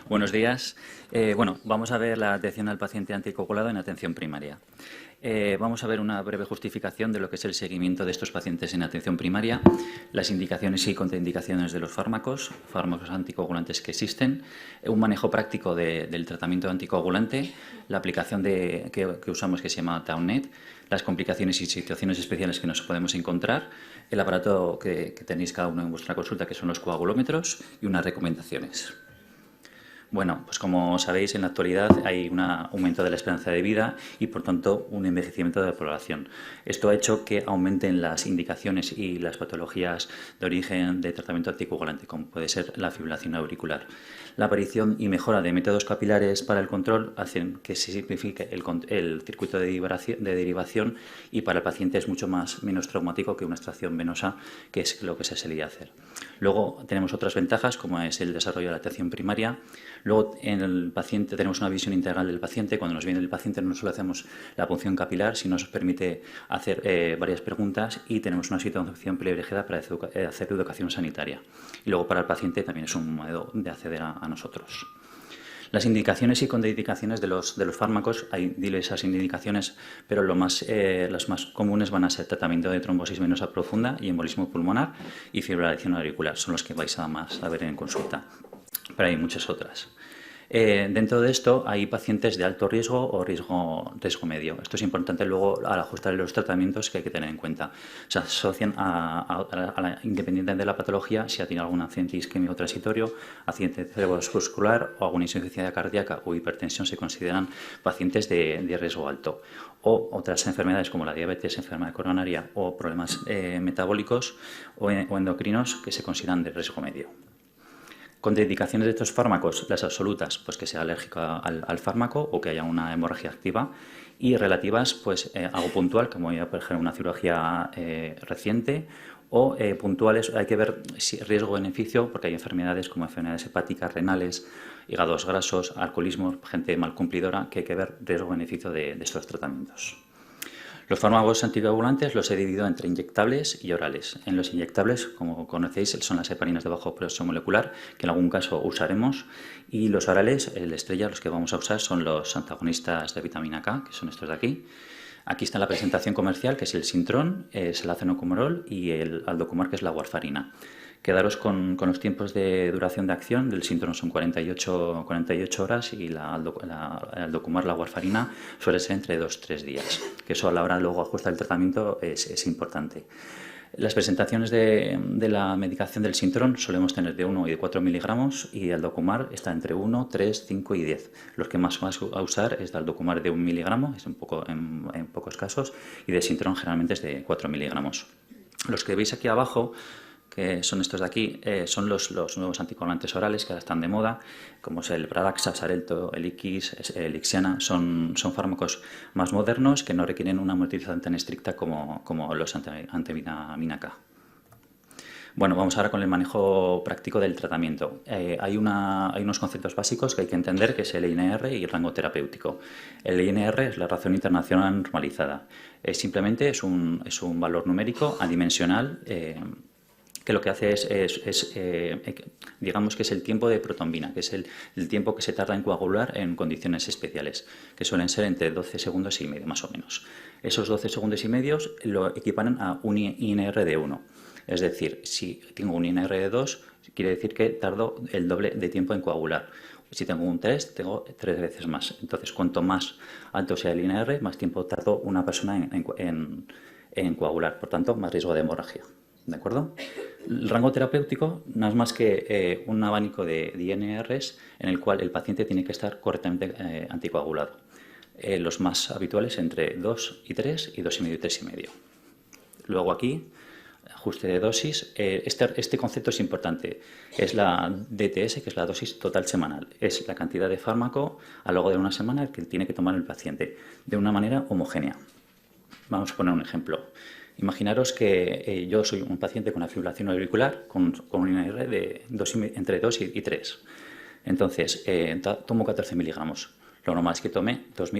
Buenos días. Vamos a ver la atención al paciente anticoagulado en atención primaria. Vamos a ver una breve justificación de lo que es el seguimiento de estos pacientes en atención primaria, las indicaciones y contraindicaciones de los fármacos anticoagulantes que existen, un manejo práctico del tratamiento anticoagulante, la aplicación que usamos que se llama TAUNET, las complicaciones y situaciones especiales que nos podemos encontrar, el aparato que tenéis cada uno en vuestra consulta, que son los coagulómetros, y unas recomendaciones. Bueno, pues como sabéis, en la actualidad hay un aumento de la esperanza de vida y, por tanto, un envejecimiento de la población. Esto ha hecho que aumenten las indicaciones y las patologías de origen de tratamiento anticoagulante, como puede ser la fibrilación auricular. La aparición y mejora de métodos capilares para el control hacen que se simplifique el circuito de derivación y para el paciente es mucho menos traumático que una extracción venosa, que es lo que se solía hacer. Luego tenemos otras ventajas, como es el desarrollo de la atención primaria. Luego, en el paciente tenemos una visión integral del paciente. Cuando nos viene el paciente no solo hacemos la punción capilar, sino nos permite hacer varias preguntas y tenemos una situación privilegiada para hacer educación sanitaria. Y luego para el paciente también es un modo de acceder a nosotros. Las indicaciones y contraindicaciones de los fármacos, hay diversas indicaciones, pero las más comunes van a ser tratamiento de trombosis venosa profunda y embolismo pulmonar y fibrilación auricular. Son los que vais a ver en consulta, pero hay muchas otras. Dentro de esto hay pacientes de alto riesgo o riesgo medio. Esto es importante luego al ajustar los tratamientos que hay que tener en cuenta. Se asocian independientemente de la patología, si ha tenido algún accidente isquémico transitorio, accidente cerebrovascular o alguna insuficiencia cardíaca o hipertensión, se consideran pacientes de riesgo alto. O otras enfermedades como la diabetes, enfermedad coronaria o problemas metabólicos o endocrinos que se consideran de riesgo medio. Contraindicaciones de estos fármacos, las absolutas, pues que sea alérgico al fármaco o que haya una hemorragia activa, y relativas, pues algo puntual, como por ejemplo una cirugía reciente, o puntuales, hay que ver si riesgo-beneficio, porque hay enfermedades como enfermedades hepáticas, renales, hígados grasos, alcoholismo, gente mal cumplidora, que hay que ver riesgo-beneficio de estos tratamientos. Los fármacos anticoagulantes los he dividido entre inyectables y orales. En los inyectables, como conocéis, son las heparinas de bajo peso molecular, que en algún caso usaremos, y los orales, el estrella, los que vamos a usar son los antagonistas de vitamina K, que son estos de aquí. Aquí está la presentación comercial, que es el Sintron, es el acenocumarol y el Aldocumar, que es la warfarina. Quedaros con los tiempos de duración de acción. Del Sintron son 48 horas y el Aldocumar, la warfarina, suele ser entre 2-3 días. Que eso a la hora luego ajustar el tratamiento es importante. Las presentaciones de la medicación del Sintron solemos tener de 1 y de 4 miligramos y el Aldocumar está entre 1, 3, 5 y 10. Los que más vas a usar es el Aldocumar de 1 miligramo, es en pocos casos, y de Sintron generalmente es de 4 miligramos. Los que veis aquí abajo, que son estos de aquí, son los nuevos anticoagulantes orales que ahora están de moda, como es el Pradaxa, Xarelto, el Iquis, el Ixiana. Son fármacos más modernos que no requieren una amortización tan estricta como los antivitamina K. Bueno, vamos ahora con el manejo práctico del tratamiento. Hay unos conceptos básicos que hay que entender, que es el INR y el rango terapéutico. El INR es la razón internacional normalizada. Simplemente es un valor numérico adimensional, que lo que hace digamos que es el tiempo de protombina, que es el tiempo que se tarda en coagular en condiciones especiales, que suelen ser entre 12 segundos y medio más o menos. Esos 12 segundos y medio lo equiparan a un INR de 1. Es decir, si tengo un INR de 2, quiere decir que tardo el doble de tiempo en coagular. Si tengo un 3, tengo 3 veces más. Entonces, cuanto más alto sea el INR, más tiempo tardo una persona en coagular. Por tanto, más riesgo de hemorragia. ¿De acuerdo? El rango terapéutico no es más que un abanico de INRs en el cual el paciente tiene que estar correctamente anticoagulado. Los más habituales entre 2 y 3 y 2,5 y 3,5. Luego aquí, ajuste de dosis. Este concepto es importante. Es la DTS, que es la dosis total semanal. Es la cantidad de fármaco a lo largo de una semana que tiene que tomar el paciente de una manera homogénea. Vamos a poner un ejemplo. Imaginaros que yo soy un paciente con una fibrilación auricular con un INR de entre 2 y 3. Entonces, tomo 14 miligramos. Lo normal es que tome 2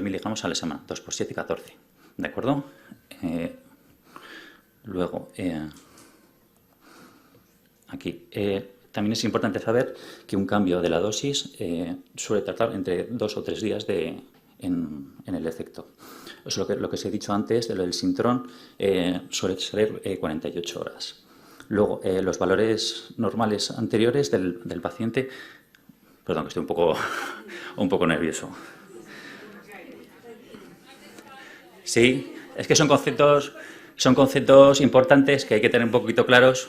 miligramos a la semana. 2 por 7, 14. ¿De acuerdo? Luego, aquí, También es importante saber que un cambio de la dosis suele tardar entre 2 o 3 días en el efecto. Es lo que os he dicho antes, de lo del sintrón, suele ser 48 horas. Luego, los valores normales anteriores del paciente... Perdón, que estoy un poco nervioso. Sí, es que son conceptos importantes que hay que tener un poquito claros.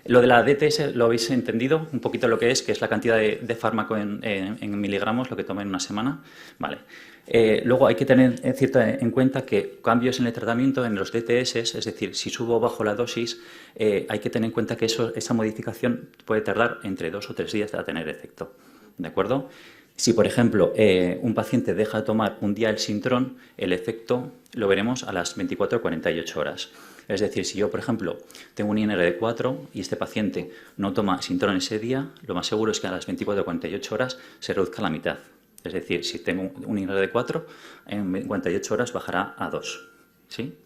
Lo de la DTS lo habéis entendido, un poquito lo que es la cantidad de fármaco en miligramos, lo que toma en una semana. Vale. Luego hay que tener en cuenta que cambios en el tratamiento, en los DTS, es decir, si subo o bajo la dosis, hay que tener en cuenta que esa modificación puede tardar entre 2 o 3 días a tener efecto. ¿De acuerdo? Si, por ejemplo, un paciente deja de tomar un día el sintrón, el efecto lo veremos a las 24 o 48 horas. Es decir, si yo, por ejemplo, tengo un INR de 4 y este paciente no toma sintrón ese día, lo más seguro es que a las 24 o 48 horas se reduzca a la mitad. Es decir, si tengo un INR de 4, en 48 horas bajará a 2. ¿Sí?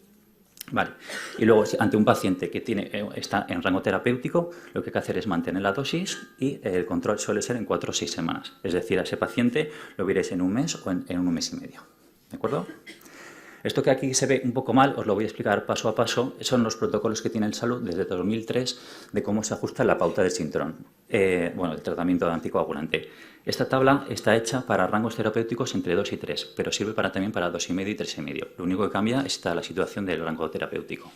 Vale. Y luego, ante un paciente que está en rango terapéutico, lo que hay que hacer es mantener la dosis y el control suele ser en 4 o 6 semanas. Es decir, a ese paciente lo veréis en un mes o en un mes y medio. ¿De acuerdo? Esto que aquí se ve un poco mal, os lo voy a explicar paso a paso, son los protocolos que tiene el Salud desde 2003 de cómo se ajusta la pauta del sintrón, el tratamiento de anticoagulante. Esta tabla está hecha para rangos terapéuticos entre 2 y 3, pero sirve también para 2,5 y 3,5. Lo único que cambia es la situación del rango terapéutico.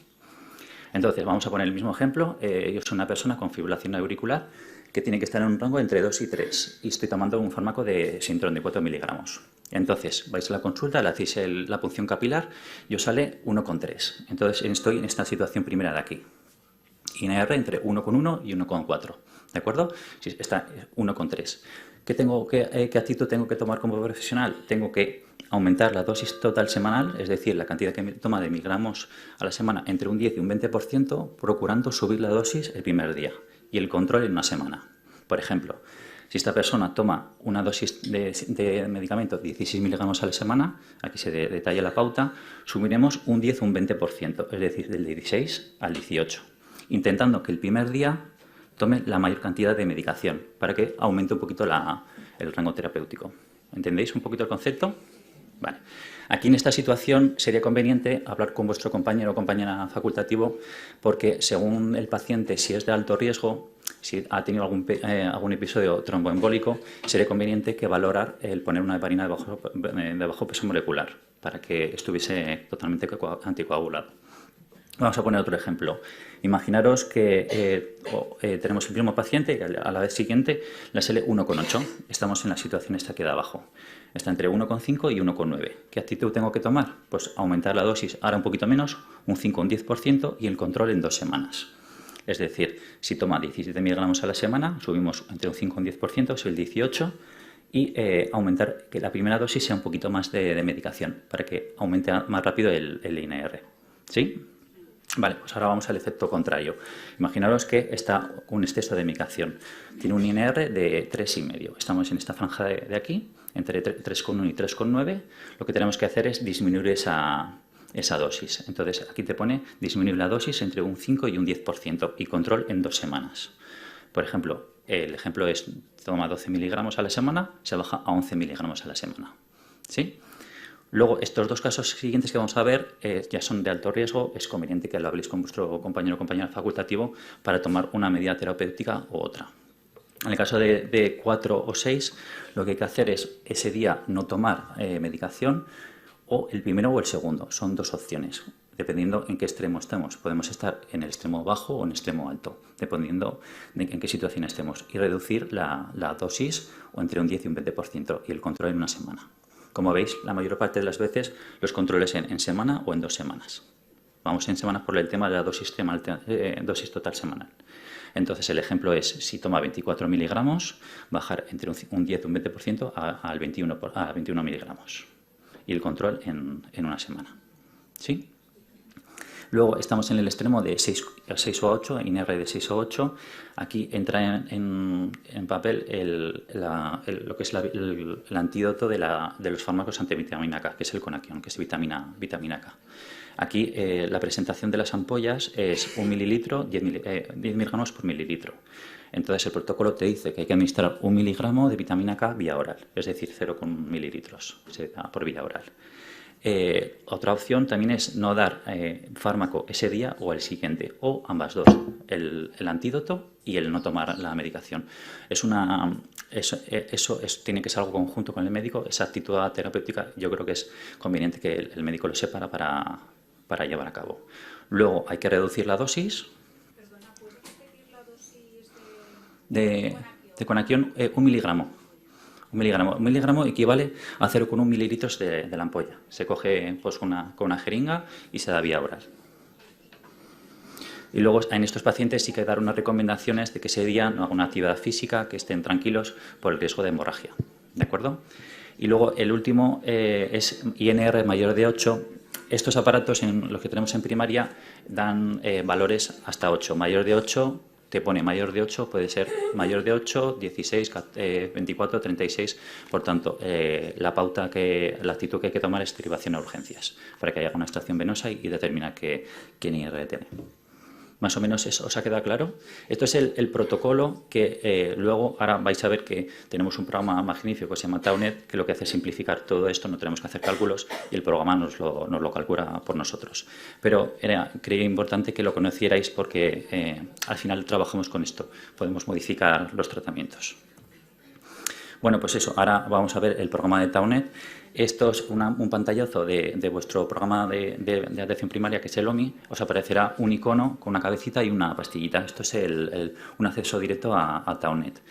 Entonces, vamos a poner el mismo ejemplo. Yo soy una persona con fibrilación auricular que tiene que estar en un rango entre 2 y 3 y estoy tomando un fármaco de sintrón de 4 miligramos. Entonces, vais a la consulta, le hacéis la punción capilar y os sale 1,3. Entonces, estoy en esta situación primera de aquí. INR entre 1,1 y 1,4. ¿De acuerdo? Si está 1,3. ¿Qué actitud tengo que tomar como profesional? Tengo que aumentar la dosis total semanal, es decir, la cantidad que me toma de miligramos a la semana entre un 10 y un 20%, procurando subir la dosis el primer día y el control en una semana. Por ejemplo, si esta persona toma una dosis de medicamento de 16 miligramos a la semana, aquí se detalla la pauta, subiremos un 10 o un 20%, es decir, del 16 al 18, intentando que el primer día tome la mayor cantidad de medicación para que aumente un poquito el rango terapéutico. ¿Entendéis un poquito el concepto? Vale. Aquí en esta situación sería conveniente hablar con vuestro compañero o compañera facultativo porque según el paciente, si es de alto riesgo, si ha tenido algún episodio tromboembólico, sería conveniente que valorar el poner una heparina de bajo peso molecular para que estuviese totalmente anticoagulado. Vamos a poner otro ejemplo. Imaginaros que tenemos el mismo paciente y a la vez siguiente la sale 1,8. Estamos en la situación esta que da abajo. Está entre 1,5 y 1,9. ¿Qué actitud tengo que tomar? Pues aumentar la dosis, ahora un poquito menos, un 5 o un 10% y el control en 2 semanas. Es decir, si toma 17 miligramos a la semana, subimos entre un 5 y un 10%, es el 18, y aumentar que la primera dosis sea un poquito más de medicación para que aumente más rápido el INR. ¿Sí? Vale, pues ahora vamos al efecto contrario. Imaginaros que está un exceso de medicación. Tiene un INR de 3,5. Estamos en esta franja de aquí, entre 3,1 y 3,9. Lo que tenemos que hacer es disminuir esa dosis. Entonces, aquí te pone disminuir la dosis entre un 5 y un 10% y control en 2 semanas. Por ejemplo, el ejemplo es, toma 12 miligramos a la semana, se baja a 11 miligramos a la semana. ¿Sí? Luego, estos dos casos siguientes que vamos a ver ya son de alto riesgo. Es conveniente que lo habléis con vuestro compañero o compañera facultativo para tomar una medida terapéutica u otra. En el caso de 4 o 6, lo que hay que hacer es ese día no tomar medicación o el primero o el segundo. Son dos opciones, dependiendo en qué extremo estemos. Podemos estar en el extremo bajo o en el extremo alto, dependiendo de en qué situación estemos. Y reducir la dosis o entre un 10 y un 20% y el control en una semana. Como veis, la mayor parte de las veces los controles en semana o en 2 semanas. Vamos en semanas por el tema de la dosis total semanal. Entonces, el ejemplo es, si toma 24 miligramos, bajar entre un 10 y un 20% a 21 miligramos. Y el control en una semana. ¿Sí? Luego estamos en el extremo de 6 o 8, INR de 6 o 8. Aquí entra en papel lo que es el antídoto de los fármacos antivitamina K, que es el Conaquion, que es vitamina K. Aquí la presentación de las ampollas es 1 mililitro, 10 miligramos por mililitro. Entonces el protocolo te dice que hay que administrar 1 miligramo de vitamina K vía oral, es decir, 0,1 mililitros por vía oral. Otra opción también es no dar fármaco ese día o el siguiente, o ambas dos, el antídoto y el no tomar la medicación. Tiene que ser algo conjunto con el médico. Esa actitud terapéutica yo creo que es conveniente que el médico lo sepa para llevar a cabo. Luego hay que reducir la dosis. Perdona, ¿puedes repetir la dosis de Conaquion? 1 miligramo. Un miligramo equivale a 0,1 mililitros de la ampolla. Se coge pues, con una jeringa y se da vía oral. Y luego en estos pacientes sí que hay que dar unas recomendaciones de que ese día no hagan una actividad física, que estén tranquilos por el riesgo de hemorragia. ¿De acuerdo? Y luego el último es INR mayor de 8. Estos aparatos, en los que tenemos en primaria, dan valores hasta 8. Mayor de 8, te pone mayor de 8, puede ser mayor de 8, 16, 24, 36. Por tanto, la actitud que hay que tomar es derivación a urgencias, para que haya una extracción venosa y determinar qué INR tiene. Más o menos eso, ¿os ha quedado claro? Esto es el protocolo que luego, ahora vais a ver que tenemos un programa magnífico que se llama Taunet, que lo que hace es simplificar todo esto, no tenemos que hacer cálculos y el programa nos lo calcula por nosotros. Pero creía importante que lo conocierais porque al final trabajamos con esto, podemos modificar los tratamientos. Bueno, pues eso, ahora vamos a ver el programa de Taunet. Esto es un pantallazo de vuestro programa de atención primaria, que es el OMI. Os aparecerá un icono con una cabecita y una pastillita. Esto es un acceso directo a Taunet.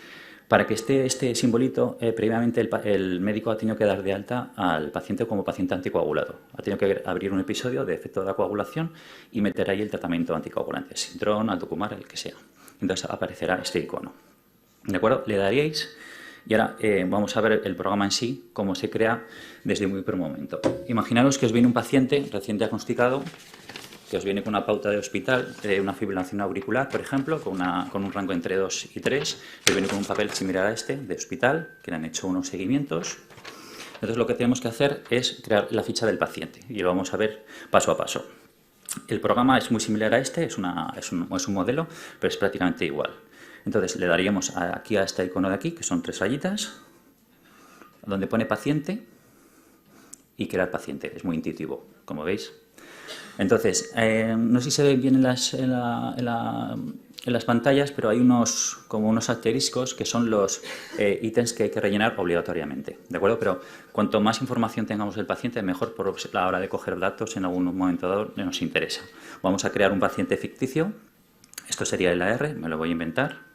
Para que esté este simbolito, previamente el médico ha tenido que dar de alta al paciente como paciente anticoagulado. Ha tenido que abrir un episodio de efecto de la coagulación y meter ahí el tratamiento anticoagulante, Sintrom, Altokumar, el que sea. Entonces aparecerá este icono. ¿De acuerdo? Le daríais. Y ahora vamos a ver el programa en sí, cómo se crea desde muy primer momento. Imaginaros que os viene un paciente recién diagnosticado, que os viene con una pauta de hospital, una fibrilación auricular, por ejemplo, con un rango entre 2 y 3, que viene con un papel similar a este, de hospital, que le han hecho unos seguimientos. Entonces lo que tenemos que hacer es crear la ficha del paciente, y lo vamos a ver paso a paso. El programa es muy similar a este, es un modelo, pero es prácticamente igual. Entonces le daríamos aquí a este icono de aquí, que son 3 rayitas, donde pone paciente y crear paciente. Es muy intuitivo, como veis. Entonces, no sé si se ve bien en las pantallas, pero hay como unos asteriscos que son los ítems que hay que rellenar obligatoriamente. ¿De acuerdo? Pero cuanto más información tengamos del paciente, mejor por la hora de coger datos en algún momento dado nos interesa. Vamos a crear un paciente ficticio. Esto sería el AR, me lo voy a inventar.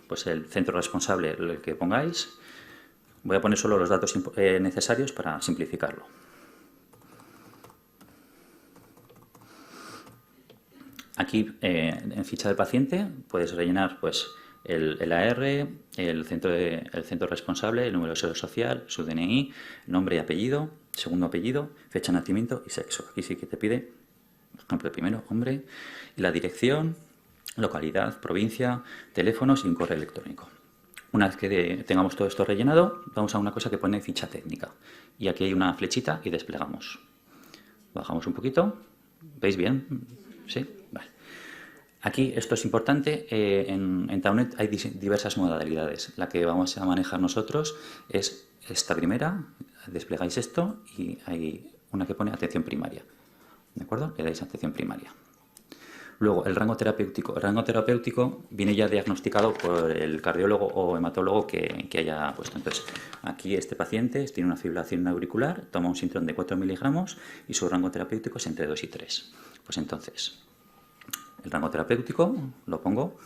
Pues el centro responsable, el que pongáis. Voy a poner solo los datos necesarios para simplificarlo. Aquí en ficha del paciente puedes rellenar pues el AR, el centro responsable, el número de seguridad social, su DNI, nombre y apellido, segundo apellido, fecha de nacimiento y sexo. Aquí sí que te pide, por ejemplo, el primero, hombre, y la dirección, localidad, provincia, teléfonos y un correo electrónico. Una vez que tengamos todo esto rellenado, vamos a una cosa que pone ficha técnica. Y aquí hay una flechita y desplegamos. Bajamos un poquito. ¿Veis bien? ¿Sí? Vale. Aquí esto es importante. En Taunet hay diversas modalidades. La que vamos a manejar nosotros es esta primera. Desplegáis esto y hay una que pone atención primaria. ¿De acuerdo? Le dais atención primaria. Luego, el rango terapéutico. El rango terapéutico viene ya diagnosticado por el cardiólogo o hematólogo que haya puesto. Entonces, aquí este paciente tiene una fibrilación auricular, toma un Sintrom de 4 miligramos y su rango terapéutico es entre 2 y 3. Pues entonces, el rango terapéutico lo pongo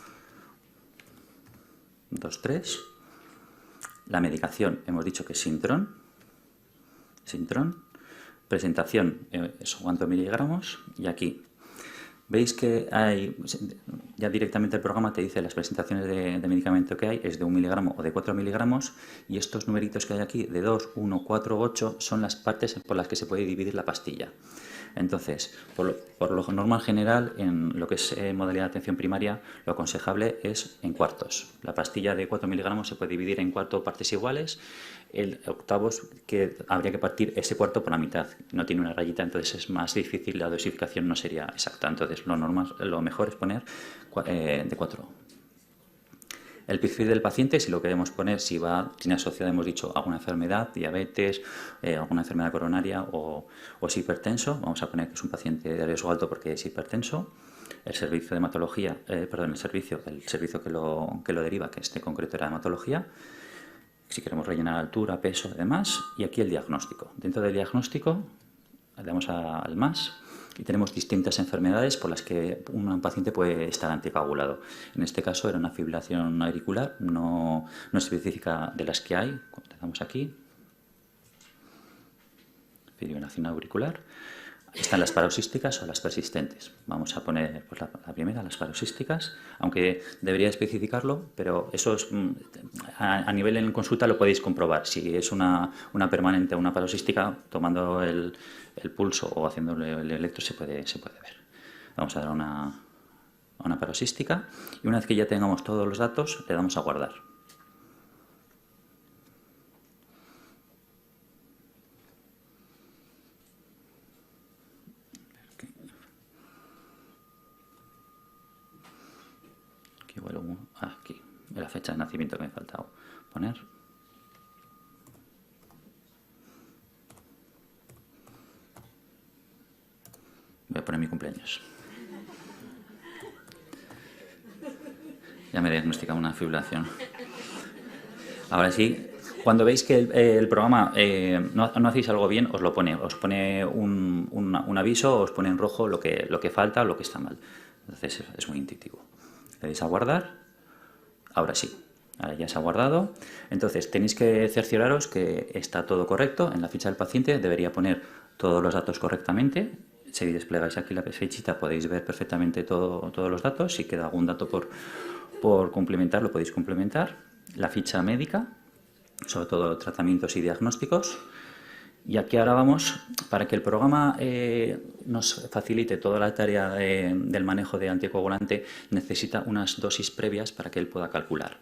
2, 3. La medicación, hemos dicho que es Sintrom. Presentación, son cuántos miligramos. Y aquí Veis que hay, ya directamente el programa te dice las presentaciones de medicamento que hay, es de 1 miligramo o de 4 miligramos, y estos numeritos que hay aquí, de 2, 1, 4, 8, son las partes por las que se puede dividir la pastilla. Entonces, por lo normal general, en lo que es modalidad de atención primaria, lo aconsejable es en cuartos. La pastilla de 4 miligramos se puede dividir en 4 partes iguales. El octavos, que habría que partir ese cuarto por la mitad. No tiene una rayita, entonces es más difícil, la dosificación no sería exacta. Entonces, lo mejor es poner de 4. El perfil del paciente, si lo queremos poner, si tiene asociado, hemos dicho, alguna enfermedad, diabetes, alguna enfermedad coronaria o es hipertenso, vamos a poner que es un paciente de riesgo alto porque es hipertenso. El servicio de hematología, el servicio que lo deriva, que este concreto era hematología. Si queremos rellenar altura, peso y demás. Y aquí el diagnóstico. Dentro del diagnóstico, le damos al más. Y tenemos distintas enfermedades por las que un paciente puede estar anticoagulado. En este caso era una fibrilación auricular, no específica de las que hay. Le damos aquí. Fibrilación auricular. Están las paroxísticas o las persistentes. Vamos a poner pues, la primera, las paroxísticas, aunque debería especificarlo, pero eso es, a nivel en consulta lo podéis comprobar. Si es una permanente o una paroxística, tomando el pulso o haciéndole el electro se puede ver. Vamos a dar una paroxística y una vez que ya tengamos todos los datos, le damos a guardar. Aquí, la fecha de nacimiento que me ha faltado poner. Voy a poner mi cumpleaños. Ya me he diagnosticado una fibrilación. Ahora sí, cuando veis que el programa no hacéis algo bien, os lo pone. Os pone un aviso, os pone en rojo lo que falta o lo que está mal. Entonces es muy intuitivo. Le dais a guardar. Ahora sí, ahora ya se ha guardado. Entonces tenéis que cercioraros que está todo correcto. En la ficha del paciente debería poner todos los datos correctamente. Si desplegáis aquí la fechita podéis ver perfectamente todos los datos. Si queda algún dato por complementar, lo podéis complementar. La ficha médica, sobre todo tratamientos y diagnósticos. Y aquí ahora vamos, para que el programa nos facilite toda la tarea del manejo de anticoagulante, necesita unas dosis previas para que él pueda calcular.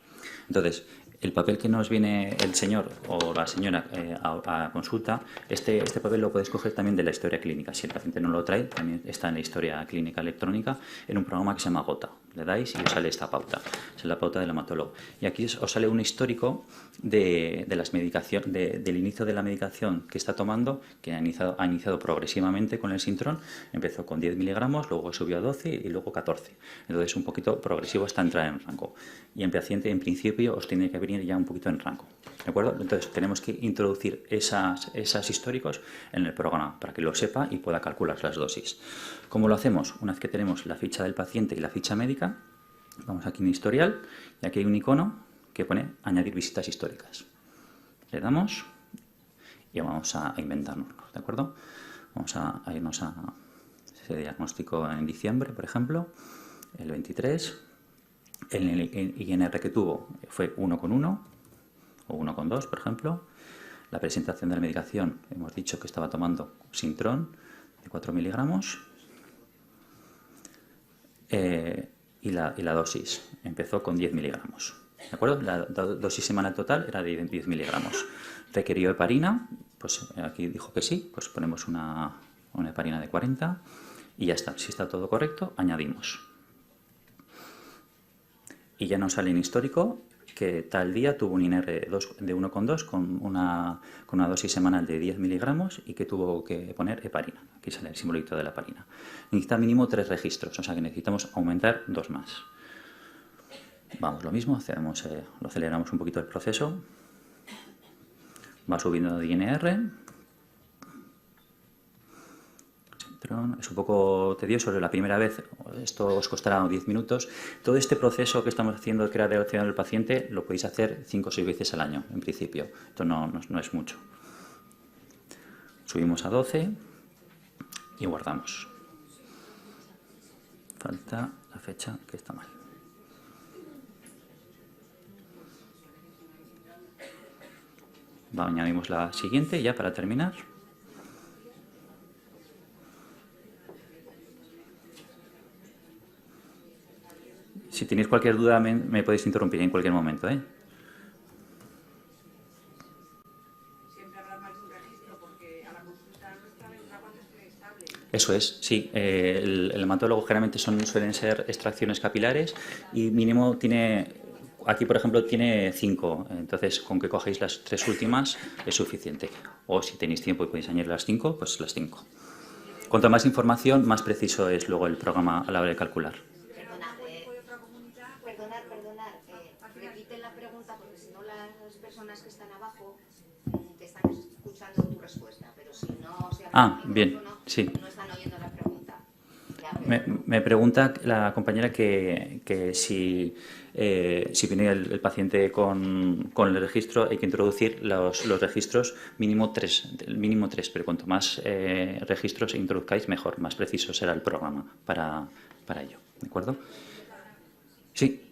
Entonces, el papel que nos viene el señor o la señora a consulta, este papel lo podéis coger también de la historia clínica. Si el paciente no lo trae, también está en la historia clínica electrónica en un programa que se llama Gota. Le dais y os sale esta pauta. Es la pauta del hematólogo. Y aquí os sale un histórico de las medicaciones, del inicio de la medicación que está tomando, que ha iniciado progresivamente con el Sintrón. Empezó con 10 miligramos, luego subió a 12 y luego 14. Entonces un poquito progresivo hasta entrar en rango. Y en paciente, en principio, os tiene que venir ya un poquito en rango. ¿De acuerdo? Entonces tenemos que introducir esas históricos en el programa para que lo sepa y pueda calcular las dosis. ¿Cómo lo hacemos? Una vez que tenemos la ficha del paciente y la ficha médica, vamos aquí en historial y aquí hay un icono que pone añadir visitas históricas. Le damos y vamos a inventarnos, ¿de acuerdo? Vamos a irnos a ese diagnóstico en diciembre, por ejemplo, el 23. El INR que tuvo fue 1,1 o 1,2, por ejemplo. La presentación de la medicación, hemos dicho que estaba tomando Sintrón de 4 miligramos. Y la dosis empezó con 10 miligramos. ¿De acuerdo? La dosis semanal total era de 10 miligramos. Requirió heparina, pues aquí dijo que sí, pues ponemos una heparina de 40 y ya está. Si está todo correcto, añadimos. Y ya nos sale en histórico que tal día tuvo un INR de 1,2 con una dosis semanal de 10 miligramos y que tuvo que poner heparina. Aquí sale el simbolito de la heparina. Necesita mínimo 3 registros, o sea que necesitamos aumentar 2 más. Vamos, lo mismo, lo aceleramos un poquito el proceso. Va subiendo de INR. Es un poco tedioso la primera vez, esto os costará 10 minutos. Todo este proceso que estamos haciendo de crear relación del paciente lo podéis hacer 5 o 6 veces al año, en principio. Esto no es mucho. Subimos a 12 y guardamos. Falta la fecha, que está mal. Añadimos la siguiente ya para terminar. Si tenéis cualquier duda, me podéis interrumpir en cualquier momento, ¿eh? Siempre habrá más de un registro, porque a la consulta nuestra vendrá cuando esté estable. Eso es, sí. El hematólogo generalmente suelen ser extracciones capilares y mínimo tiene, aquí por ejemplo tiene 5, entonces con que cogéis las 3 últimas es suficiente. O si tenéis tiempo y podéis añadir las 5, pues las 5. Cuanto más información, más preciso es luego el programa a la hora de calcular. Perdonar, repite la pregunta porque si no las personas que están abajo te están escuchando tu respuesta, pero si no se abre el bien, micrófono, sí. no están oyendo la pregunta. Me pregunta la compañera que si viene el paciente con el registro, hay que introducir los registros mínimo 3, pero cuanto más registros introduzcáis, mejor, más preciso será el programa para ello. ¿De acuerdo? Sí.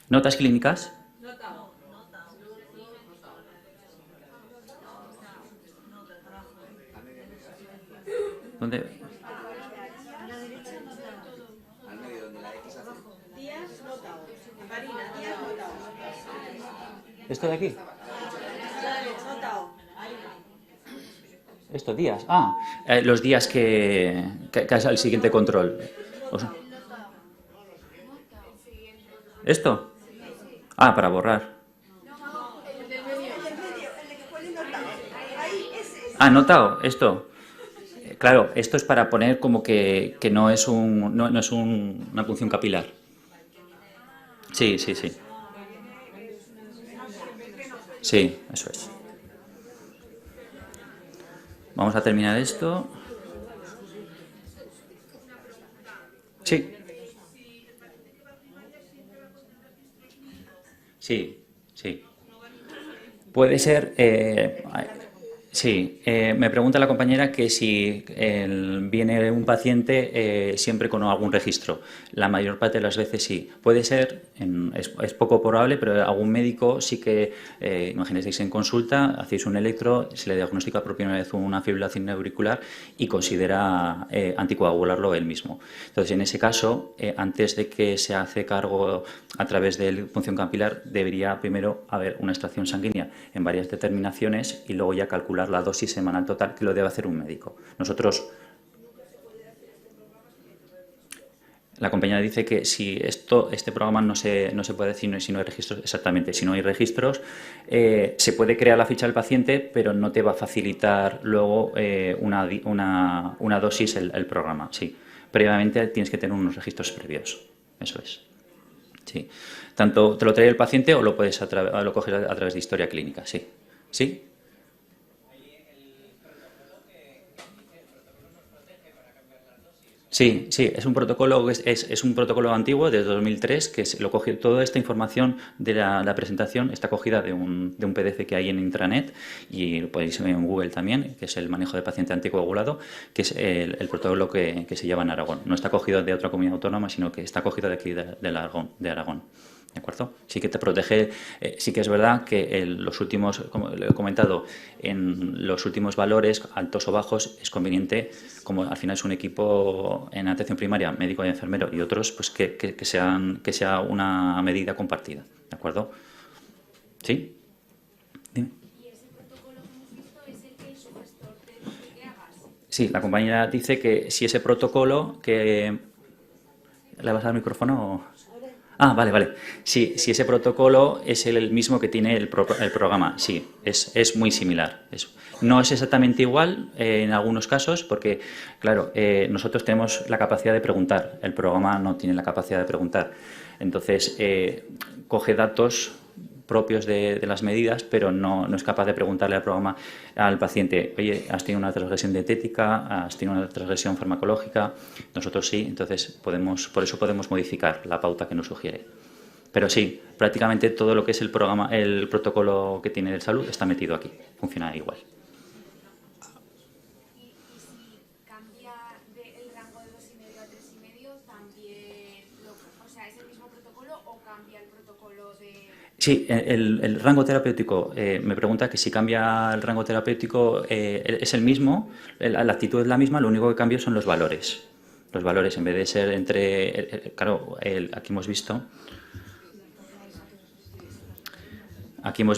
¿Notas clínicas? ¿Dónde? ¿Esto de aquí? ¿Esto días? Los días que es el siguiente control. ¿Esto? Para borrar. Notado, esto. Claro, esto es para poner como que no es una punción capilar. Sí. Sí, eso es. Vamos a terminar esto. Sí. Sí. Puede ser... Sí, me pregunta la compañera que si viene un paciente siempre con algún registro. La mayor parte de las veces sí. Puede ser, es poco probable, pero algún médico sí que, imagínense en consulta, hacéis un electro, se le diagnostica por primera vez una fibrilación auricular y considera anticoagularlo él mismo. Entonces, en ese caso, antes de que se hace cargo a través de la punción capilar, debería primero haber una extracción sanguínea en varias determinaciones y luego ya calcular la dosis semanal total, que lo debe hacer un médico. Nosotros, la compañera dice que si este programa no se puede decir si no hay registros, exactamente, si no hay registros, se puede crear la ficha del paciente, pero no te va a facilitar luego una dosis el programa, sí. Previamente tienes que tener unos registros previos, eso es. Sí. Tanto te lo trae el paciente o lo puedes lo coges a través de historia clínica, sí. ¿Sí? Sí, es un protocolo es un protocolo antiguo desde 2003 que lo cogió toda esta información de la presentación está cogida de un PDF que hay en intranet y lo podéis ver en Google también, que es el manejo de paciente anticoagulado, que es el protocolo que se lleva en Aragón. No está cogido de otra comunidad autónoma, sino que está cogido de aquí de Aragón. ¿De acuerdo? Sí que te protege, sí que es verdad que los últimos, como lo he comentado, en los últimos valores, altos o bajos, es conveniente, como al final es un equipo en atención primaria, médico y enfermero y otros, pues que sea una medida compartida. ¿De acuerdo? ¿Sí? Dime. ¿Y ese protocolo que hemos visto es el que su gestor te dice que hagas? Sí, la compañera dice que si ese protocolo que... ¿Le vas al micrófono o...? Vale. Sí, si ese protocolo es el mismo que tiene el programa, sí, es muy similar. No es exactamente igual en algunos casos porque, claro, nosotros tenemos la capacidad de preguntar, el programa no tiene la capacidad de preguntar. Entonces, coge datos propios de las medidas, pero no es capaz de preguntarle al programa, al paciente, oye, ¿has tenido una transgresión dietética? ¿Has tenido una transgresión farmacológica? Nosotros sí, entonces por eso podemos modificar la pauta que nos sugiere. Pero sí, prácticamente todo lo que es el programa, el protocolo que tiene de salud está metido aquí. Funciona igual. Y si cambia el rango de 2,5 a 3,5, también, o sea, ¿es el mismo protocolo o cambia el protocolo de...? Sí, el rango terapéutico, me pregunta que si cambia el rango terapéutico, es el mismo, la actitud es la misma, lo único que cambia son los valores. Los valores, en vez de ser entre, claro, aquí hemos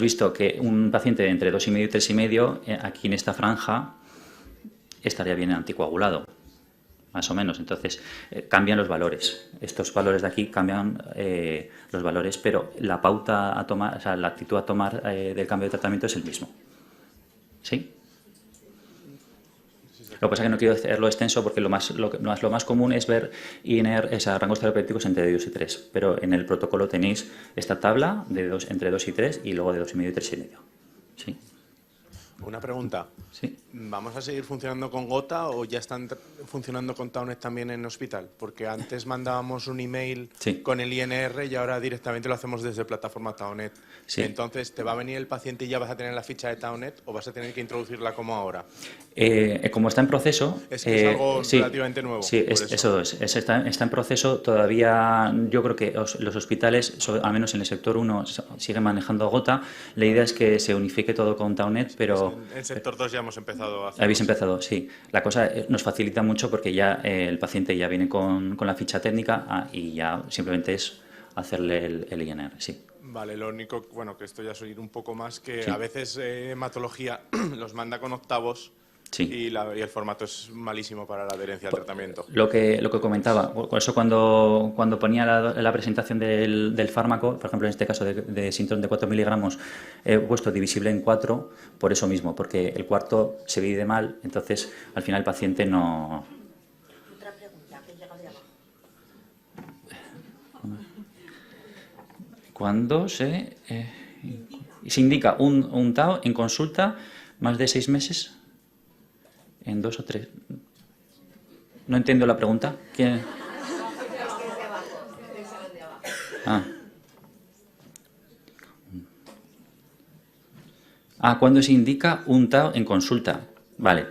visto que un paciente de entre 2,5 y 3,5, aquí en esta franja, estaría bien anticoagulado, más o menos. Entonces, cambian los valores. Estos valores de aquí cambian los valores, pero la pauta a tomar, o sea, la actitud a tomar del cambio de tratamiento es el mismo. ¿Sí? Lo que pasa es que no quiero hacerlo extenso porque lo más común es ver INR, rangos terapéuticos entre 2 y 3. Pero en el protocolo tenéis esta tabla de entre 2 y 3 y luego de 2,5 y 3,5. ¿Sí? Una pregunta. Sí. ¿Vamos a seguir funcionando con Gota o ya están funcionando con Taunet también en hospital? Porque antes mandábamos un email con el INR y ahora directamente lo hacemos desde plataforma Taunet. Sí. Entonces, ¿te va a venir el paciente y ya vas a tener la ficha de Taunet o vas a tener que introducirla como ahora? Como está en proceso... Es algo relativamente nuevo. Sí, eso es. Está en proceso. Todavía yo creo que los hospitales, al menos en el sector 1, siguen manejando Gota. La idea es que se unifique todo con Taunet, pero... En sector 2 ya hemos empezado a hacer. Habéis empezado, sí. La cosa nos facilita mucho porque ya el paciente ya viene con la ficha técnica y ya simplemente es hacerle el INR, sí. Vale, lo único, bueno, que esto ya soy un poco más, que a veces hematología los manda con octavos. Sí. Y el formato es malísimo para la adherencia al tratamiento. Lo que comentaba, por eso cuando ponía la presentación del fármaco, por ejemplo en este caso de Sintrom de 4 miligramos, he puesto divisible en 4 por eso mismo, porque el cuarto se divide mal, entonces al final el paciente no... Otra pregunta que llega de abajo. Cuando se indica un TAO en consulta más de 6 meses... ¿En 2 o 3? No entiendo la pregunta. ¿Quién? ¿Cuándo se indica un TAO en consulta? Vale.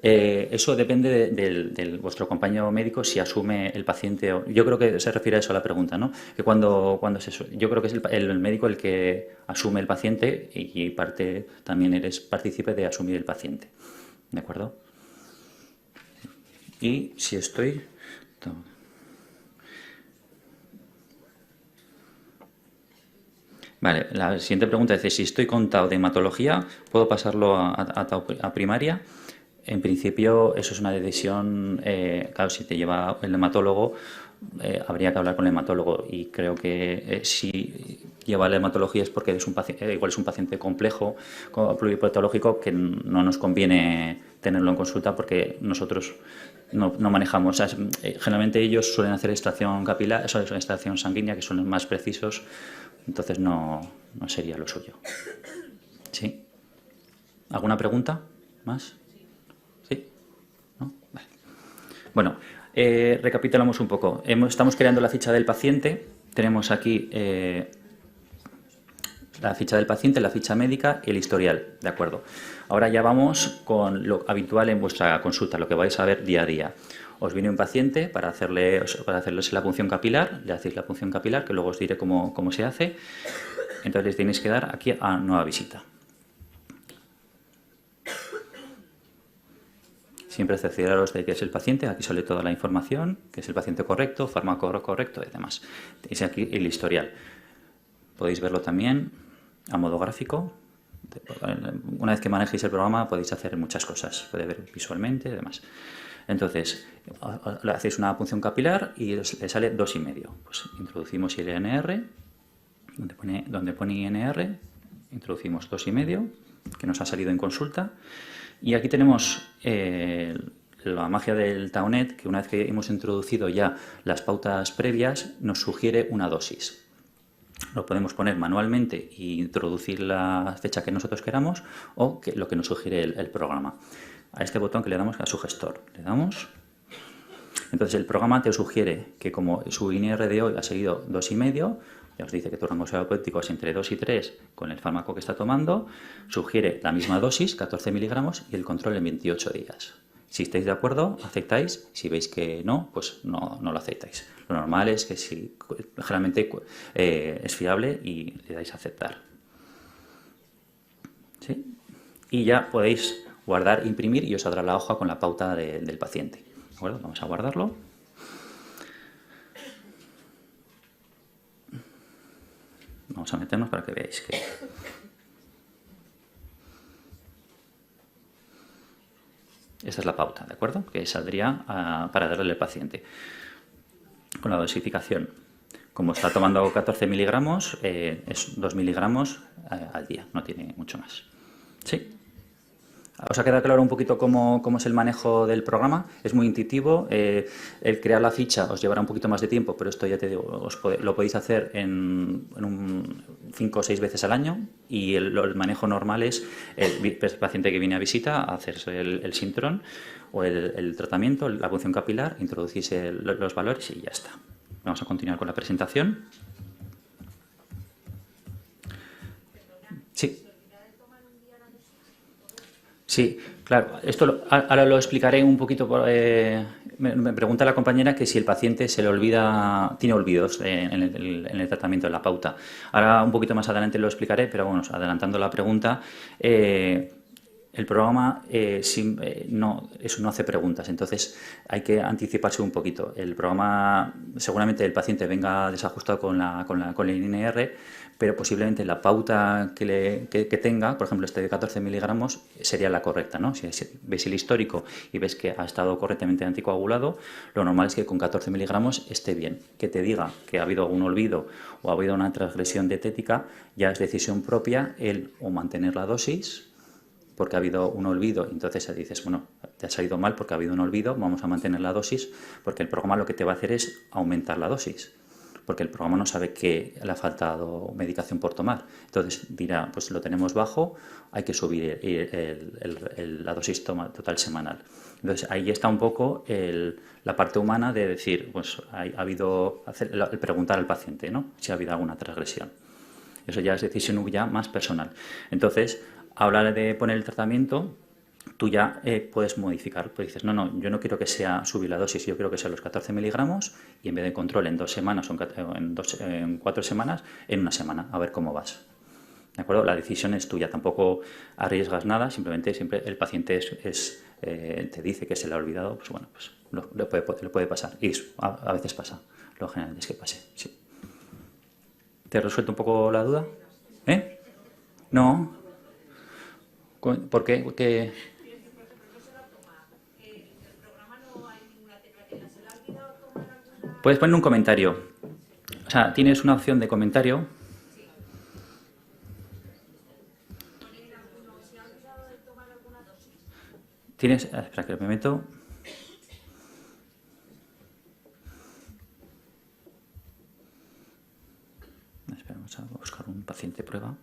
Eso depende de vuestro compañero médico si asume el paciente. Yo creo que se refiere a eso la pregunta, ¿no? Que yo creo que es el médico el que asume el paciente y también eres partícipe de asumir el paciente. ¿De acuerdo? Y si estoy... Vale, la siguiente pregunta dice, si estoy con TAO de hematología, ¿puedo pasarlo a primaria? En principio, eso es una decisión, claro, si te lleva el hematólogo, habría que hablar con el hematólogo y creo que si lleva la hematología es porque igual es un paciente complejo, pluripatológico, que no nos conviene tenerlo en consulta porque nosotros no manejamos. O sea, generalmente ellos suelen hacer extracción capilar, extracción sanguínea, que son más precisos, entonces no sería lo suyo. ¿Sí? ¿Alguna pregunta más? ¿Sí? ¿No? Vale. Bueno, recapitulamos un poco. Estamos creando la ficha del paciente. Tenemos aquí la ficha del paciente, la ficha médica y el historial. ¿De acuerdo? Ahora ya vamos con lo habitual en vuestra consulta, lo que vais a ver día a día. Os viene un paciente para hacerles la punción capilar, le hacéis la punción capilar, que luego os diré cómo se hace. Entonces les tenéis que dar aquí a nueva visita. Siempre cercioraros de que es el paciente, aquí sale toda la información, que es el paciente correcto, fármaco correcto y demás. Tenéis aquí el historial. Podéis verlo también a modo gráfico. Una vez que manejéis el programa podéis hacer muchas cosas, podéis ver visualmente y demás. Entonces, le hacéis una punción capilar y le sale 2,5. Pues introducimos el INR, donde pone INR, introducimos 2,5, que nos ha salido en consulta. Y aquí tenemos la magia del Taunet, que una vez que hemos introducido ya las pautas previas, nos sugiere una dosis. Lo podemos poner manualmente e introducir la fecha que nosotros queramos o lo que nos sugiere el programa. A este botón que le damos a su gestor. Le damos. Entonces el programa te sugiere que como su INR de hoy ha seguido 2,5, ya os dice que tu rango terapéutico es entre 2 y 3 con el fármaco que está tomando, sugiere la misma dosis, 14 miligramos, y el control en 28 días. Si estáis de acuerdo, aceptáis. Si veis que no, pues no lo aceptáis. Lo normal es que si generalmente es fiable y le dais a aceptar. ¿Sí? Y ya podéis guardar, imprimir y os saldrá la hoja con la pauta del paciente. ¿De acuerdo? Vamos a guardarlo. Vamos a meternos para que veáis que... Esta es la pauta, ¿de acuerdo? Que saldría para darle al paciente. Con la dosificación, como está tomando 14 miligramos, es 2 miligramos al día, no tiene mucho más. ¿Sí? ¿Os ha quedado claro un poquito cómo es el manejo del programa? Es muy intuitivo. El crear la ficha os llevará un poquito más de tiempo, pero esto ya te digo, lo podéis hacer en 5 o 6 veces al año, y el manejo normal es el paciente que viene a visita a hacerse el sintrón o el tratamiento, la punción capilar, introducís los valores y ya está. Vamos a continuar con la presentación. Sí. Sí, claro. Esto ahora lo explicaré un poquito. Me pregunta la compañera que si el paciente se le olvida, tiene olvidos en el tratamiento de la pauta. Ahora un poquito más adelante lo explicaré, pero bueno, adelantando la pregunta, el programa no hace preguntas, entonces hay que anticiparse un poquito. El programa, seguramente el paciente venga desajustado con el INR, pero posiblemente la pauta que tenga, por ejemplo, este de 14 miligramos, sería la correcta, ¿no? Si veis el histórico y ves que ha estado correctamente anticoagulado, lo normal es que con 14 miligramos esté bien. Que te diga que ha habido un olvido o ha habido una transgresión dietética, ya es decisión propia el o mantener la dosis, porque ha habido un olvido, entonces dices, bueno, te ha salido mal porque ha habido un olvido, vamos a mantener la dosis, porque el programa lo que te va a hacer es aumentar la dosis, porque el programa no sabe que le ha faltado medicación por tomar. Entonces dirá, pues lo tenemos bajo, hay que subir la dosis total semanal. Entonces ahí está un poco la parte humana de decir, pues el preguntar al paciente, ¿no?, si ha habido alguna transgresión. Eso ya es decisión ya más personal. Entonces, a la hora de poner el tratamiento, tú ya puedes modificar. Pues dices, no, yo no quiero que sea subir la dosis, yo quiero que sea los 14 miligramos y en vez de control en 2 semanas o en 4 semanas, en 1 semana, a ver cómo vas. ¿De acuerdo? La decisión es tuya, tampoco arriesgas nada, simplemente siempre el paciente te dice que se le ha olvidado, pues bueno, pues le puede pasar. Y a veces pasa, lo general es que pase, sí. ¿Te he resuelto un poco la duda? ¿Eh? No. ¿Por qué? Porque... Puedes poner un comentario. O sea, tienes una opción de comentario. Tienes... Espera que me meto. Espera, vamos a buscar un paciente prueba.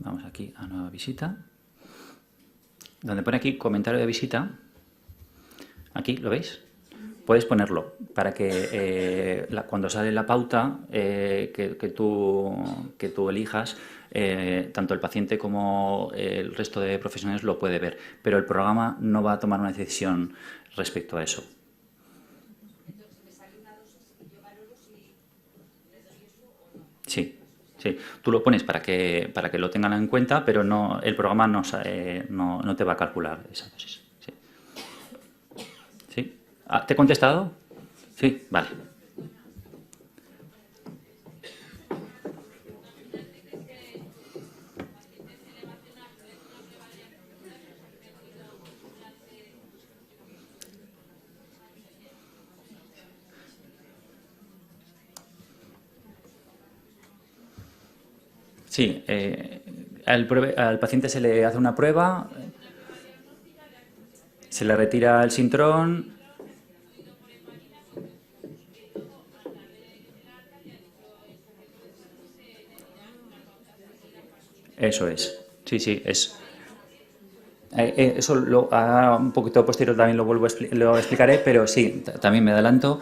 Vamos aquí a nueva visita. Donde pone aquí comentario de visita, aquí, ¿lo veis? Puedes ponerlo para que cuando sale la pauta que tú elijas, tanto el paciente como el resto de profesionales lo puede ver, pero el programa no va a tomar una decisión respecto a eso. Sí. Sí, tú lo pones para que lo tengan en cuenta, pero no, el programa no te va a calcular esa dosis. Sí. ¿Sí? ¿Te he contestado? Sí, vale. Sí, al paciente se le hace una prueba, se le retira el sintrón. Eso es. Sí, sí, es. Eso ahora un poquito posterior también lo explicaré, pero sí, también me adelanto.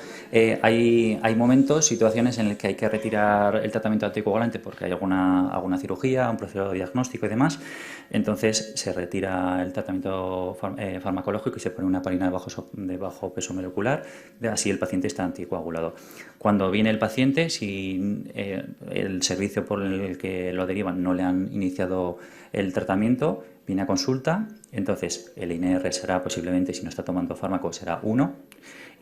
Hay momentos, situaciones en las que hay que retirar el tratamiento anticoagulante porque hay alguna cirugía, un proceso diagnóstico y demás. Entonces se retira el tratamiento farmacológico y se pone una heparina de bajo peso molecular, así el paciente está anticoagulado. Cuando viene el paciente, si el servicio por el que lo derivan no le han iniciado el tratamiento, viene a consulta, entonces el INR será posiblemente, si no está tomando fármaco, será 1,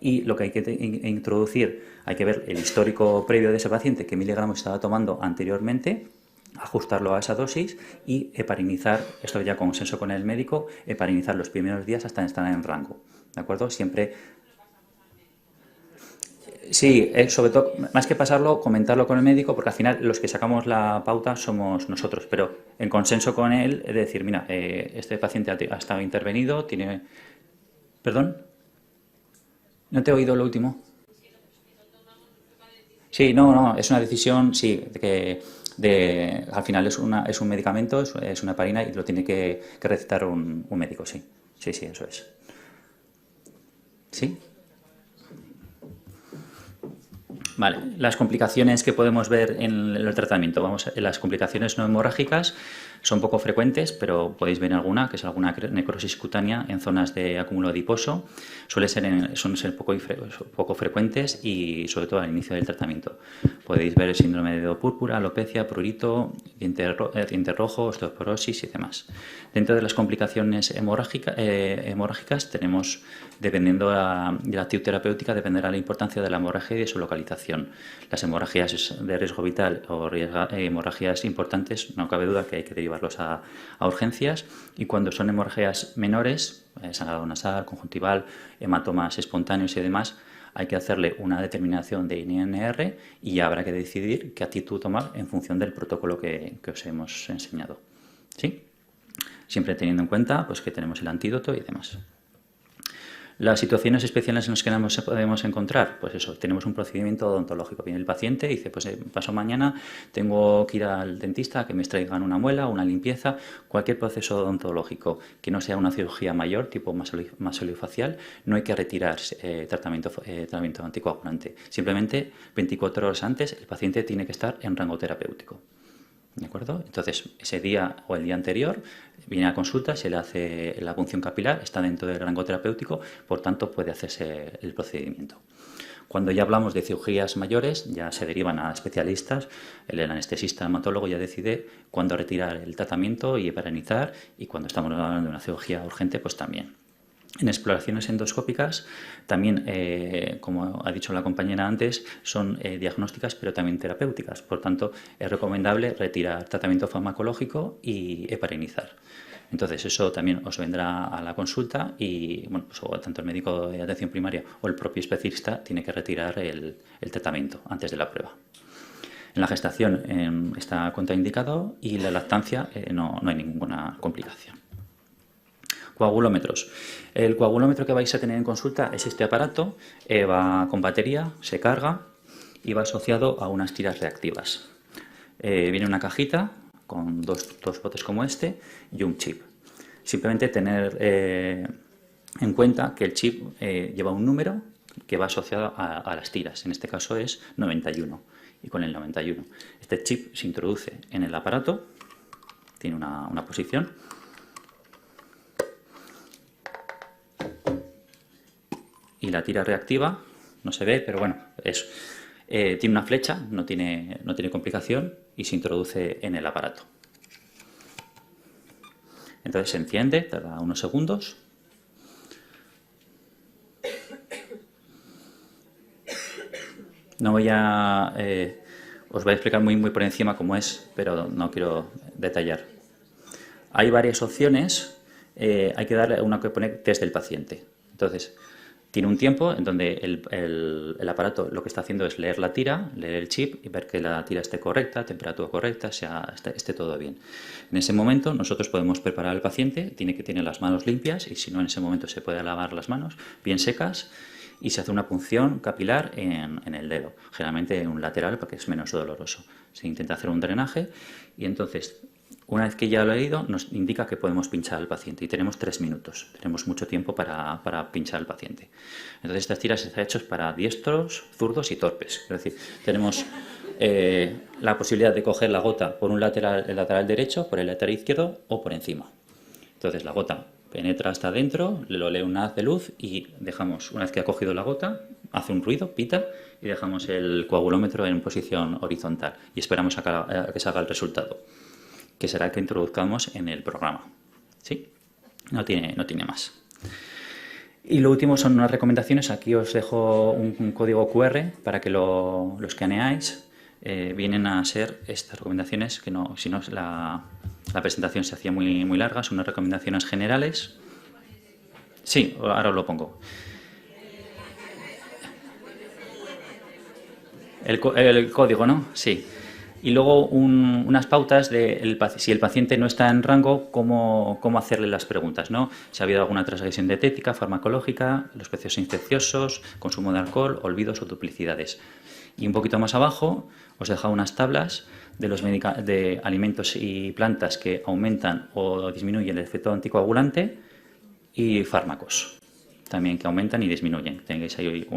y lo que hay que introducir, hay que ver el histórico previo de ese paciente, qué miligramos estaba tomando anteriormente, ajustarlo a esa dosis y heparinizar, esto ya consenso con el médico, heparinizar los primeros días hasta estar en rango, ¿de acuerdo? Siempre. Sí, sobre todo, más que pasarlo, comentarlo con el médico, porque al final los que sacamos la pauta somos nosotros, pero en consenso con él, es decir, mira, este paciente ha estado intervenido, tiene. ¿Perdón? ¿No te he oído lo último? Sí, no, es una decisión, sí, al final es un medicamento, es una heparina y lo tiene que recetar un médico, sí. Sí, eso es. ¿Sí? Vale, las complicaciones que podemos ver en el tratamiento. Las complicaciones no hemorrágicas son poco frecuentes, pero podéis ver alguna, que es alguna necrosis cutánea en zonas de acúmulo adiposo. Suelen ser poco frecuentes y sobre todo al inicio del tratamiento. Podéis ver el síndrome de dedo púrpura, alopecia, prurito, diente rojo, osteoporosis y demás. Dentro de las complicaciones hemorrágicas tenemos, dependiendo de la actividad terapéutica, dependerá la importancia de la hemorragia y de su localización. Las hemorragias de riesgo vital o hemorragias importantes, no cabe duda que hay que derivarlos a urgencias, y cuando son hemorragias menores, sangrado nasal, conjuntival, hematomas espontáneos y demás, hay que hacerle una determinación de INR y ya habrá que decidir qué actitud tomar en función del protocolo que os hemos enseñado. ¿Sí? Siempre teniendo en cuenta pues, que tenemos el antídoto y demás. Las situaciones especiales en las que nos podemos encontrar, pues eso, tenemos un procedimiento odontológico. Viene el paciente y dice, pues paso mañana, tengo que ir al dentista a que me extraigan una muela, una limpieza, cualquier proceso odontológico que no sea una cirugía mayor, tipo maxilofacial, no hay que retirar tratamiento anticoagulante. Simplemente 24 horas antes el paciente tiene que estar en rango terapéutico. ¿De acuerdo? Entonces, ese día o el día anterior viene a consulta, se le hace la punción capilar, está dentro del rango terapéutico, por tanto puede hacerse el procedimiento. Cuando ya hablamos de cirugías mayores, ya se derivan a especialistas, el anestesista hematólogo ya decide cuándo retirar el tratamiento y heparinizar, y cuando estamos hablando de una cirugía urgente, pues también. En exploraciones endoscópicas también, como ha dicho la compañera antes, son diagnósticas pero también terapéuticas. Por tanto, es recomendable retirar tratamiento farmacológico y heparinizar. Entonces, eso también os vendrá a la consulta y bueno, pues, tanto el médico de atención primaria o el propio especialista tiene que retirar el tratamiento antes de la prueba. En la gestación está contraindicado y en la lactancia no hay ninguna complicación. Coagulómetros. El coagulómetro que vais a tener en consulta es este aparato, va con batería, se carga y va asociado a unas tiras reactivas. Viene una cajita con dos botes como este y un chip. Simplemente tener en cuenta que el chip lleva un número que va asociado a las tiras, en este caso es 91, y con el 91 este chip se introduce en el aparato, tiene una posición, y la tira reactiva, no se ve, pero bueno, tiene una flecha, no tiene complicación y se introduce en el aparato. Entonces se enciende, tarda unos segundos. No voy a... os voy a explicar muy por encima cómo es, pero no quiero detallar. Hay varias opciones, hay que darle una que pone test del paciente. Entonces, tiene un tiempo en donde el aparato lo que está haciendo es leer la tira, leer el chip y ver que la tira esté correcta, temperatura correcta, esté todo bien. En ese momento nosotros podemos preparar al paciente, tiene que tener las manos limpias y si no en ese momento se puede lavar las manos bien secas y se hace una punción capilar en el dedo, generalmente en un lateral porque es menos doloroso. Se intenta hacer un drenaje y entonces Una vez que ya lo ha leído, nos indica que podemos pinchar al paciente y tenemos 3 minutos. Tenemos mucho tiempo para pinchar al paciente. Entonces, estas tiras están hechas para diestros, zurdos y torpes. Es decir, tenemos la posibilidad de coger la gota por el lateral derecho, por el lateral izquierdo o por encima. Entonces, la gota penetra hasta adentro, lo lee un haz de luz y dejamos, una vez que ha cogido la gota, hace un ruido, pita, y dejamos el coagulómetro en posición horizontal y esperamos a que salga el resultado, que será el que introduzcamos en el programa. ¿Sí? No tiene más. Y lo último son unas recomendaciones. Aquí os dejo un código QR para que lo escaneáis. Vienen a ser estas recomendaciones, que no, si no la presentación se hacía muy larga, son unas recomendaciones generales. Sí, ahora os lo pongo. El código, ¿no? Sí. Y luego unas pautas de si el paciente no está en rango, cómo hacerle las preguntas, ¿no? Si ha habido alguna transgresión dietética, farmacológica, los precios infecciosos, consumo de alcohol, olvidos o duplicidades. Y un poquito más abajo os he dejado unas tablas de alimentos y plantas que aumentan o disminuyen el efecto anticoagulante y fármacos también que aumentan y disminuyen. Tenéis ahí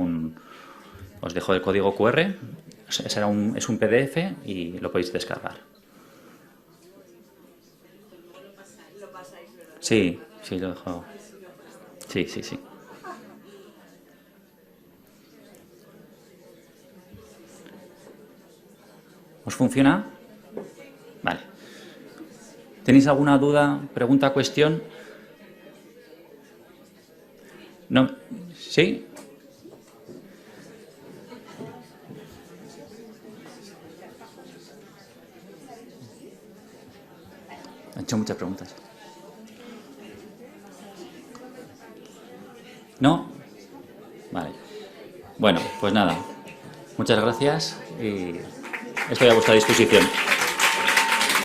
os dejo el código QR. Es un PDF y lo podéis descargar. Sí, lo dejo. Sí. ¿Os funciona? Vale. ¿Tenéis alguna duda, pregunta, cuestión? ¿No? ¿Sí? Han hecho muchas preguntas. ¿No? Vale. Bueno, pues nada. Muchas gracias y estoy a vuestra disposición.